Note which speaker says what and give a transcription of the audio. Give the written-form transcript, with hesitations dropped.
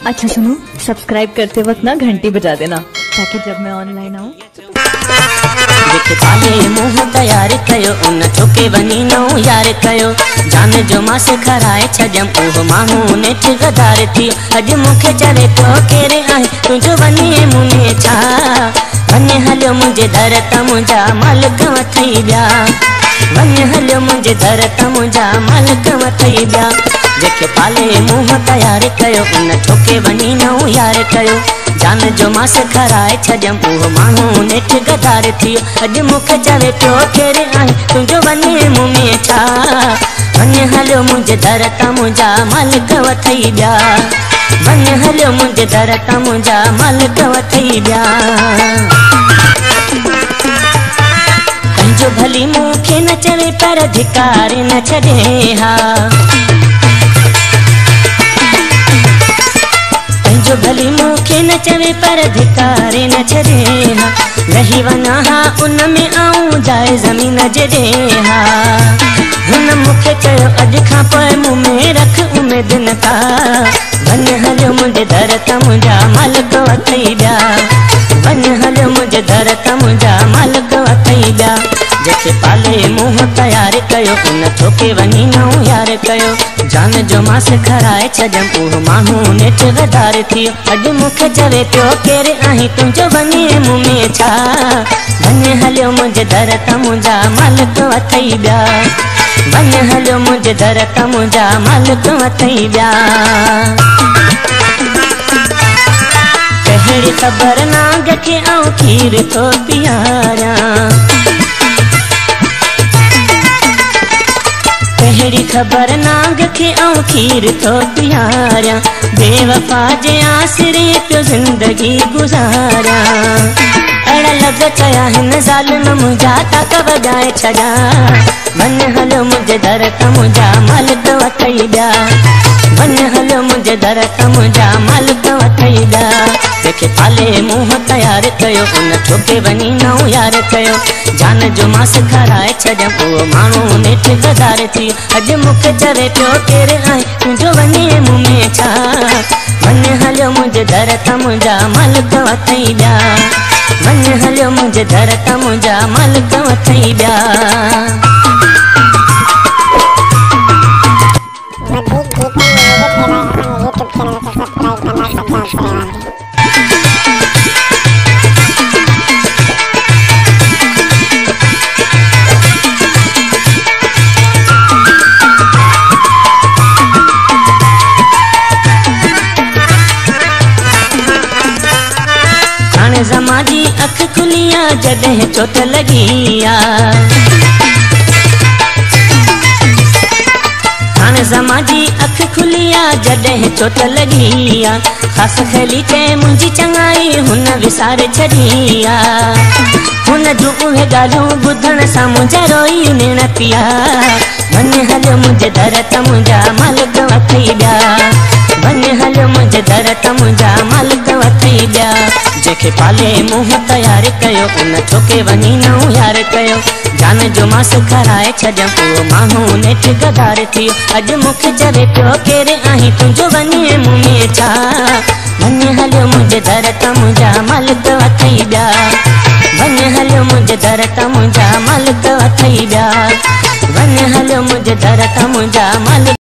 Speaker 1: अच्छा सुनो, सब्सक्राइब करते वक्त ना घंटी बजा देना ताकि जब मैं ऑनलाइन आऊँ।
Speaker 2: जेके पाले मुंह तैयार कयो उन छोके वनी नो यार कयो जान जो मास खराए छजम ओह माहू नेठ गदार थी अज मुखे चले तो केरे आए तुझो वनी मुने छा वने हलो मुझे दर तमुजा मालिक वथई ब्या वने हलो मुझे दर तमुजा मालिक वथई ब्या जेके पाले मुंह तैयार कयो उन छोके वनी नो यार कयो जान जो मास खराए छजम ओह माहू नेठ गदार थी अज मुखे चले तो केरे आए तुझो वनी मुने छा वने हलो मुझे दर तमुजा मालिक वथई ब्या वने हलो मुझे दर तमुजा मालिक वथई ब्या जो भली मुखे न चवे पर धिकार न छड़े हा जो भली मुखे न चवे पर धिकार न छड़े हा रही वना हा उन में आऊं जाए जमीन जड़े हा हुन मुखे चयो अज खां पोइ मुंह में रख उम्मीद न का वन हलो मुझे दर तमुजा मालिक वथई ब्या वन हलो मुझे दर तमुजा मालिक वथई ब्या जेके पाले मुंह तैयार कयो उन छोके वनी नो यार कयो जान जो मास खराए छजम ओह माहू नेठ गदार थी अज मुखे चवे पियो केरे आहीं तुझो वनी मुंह में छा वने हलो मुझे दर तमुजा मालिक वथई ब्या वने हलो मुझे दर तमुजा मालिक वथई ब्या कहिड़ी ख़बर नाग खे आऊं खीर थो पियारा कहिड़ी ख़बर नाग खे आऊं खीर थो पियारा बेवफा जे आसरे पियो ज़िंदगी गुज़ारा अड़ा लग चया हिन ज़ालिम मुंहिंजा ताक वॼाए छॾा वन हलो मुझे दर तमुजा मालिक वथई ब्या वन हलो मुझे दर तमुजा मालिक वथई ब्या जेके पाले मुंह तैयार कयो उन छोके वनी नो यार कयो जान जो मास खराए छजम ओह माण्हू नेठ गदार थी अज मुखे चवे पियो केरे आहीं तुझो वनी मुंह में छा वन हलो मुझे दर तमुजा मालिक वथई ब्या वन हलो मुझे दर तमुजा मालिक वथई ब्या ज़माजी अख खुलिया जॾहिं चोट लॻिया हाणे ज़माजी अख खुलिया जॾहिं चोट लॻिया ख़ासि ख़ैली चए मुंहिंजी चङाई हुन विसारे छॾिया हुन जूं उहे ॻाल्हियूं ॿुधण सां मुंहिंजा रोई नेण पिया वञ हलो मुंहिंजे दर तमुजा मालिक वथई ब्या वन हलो मुझे दर तमुजा मालिक वथई ब्या जेके पाले मुंह तैयार कयो उन छोके वनी नो यार कयो जान जो मास खराए छजम ओह माहू नेठ गदार थी अज मुखे चवे पियो केरे आहीं तुझो वनी मुंह में छा वन हलो मुझे दर तमुजा मालिक वथई ब्या वन हलो मुझे दर तमुजा मालिक वथई ब्या वन हलो मुझे दर तमुजा मालिक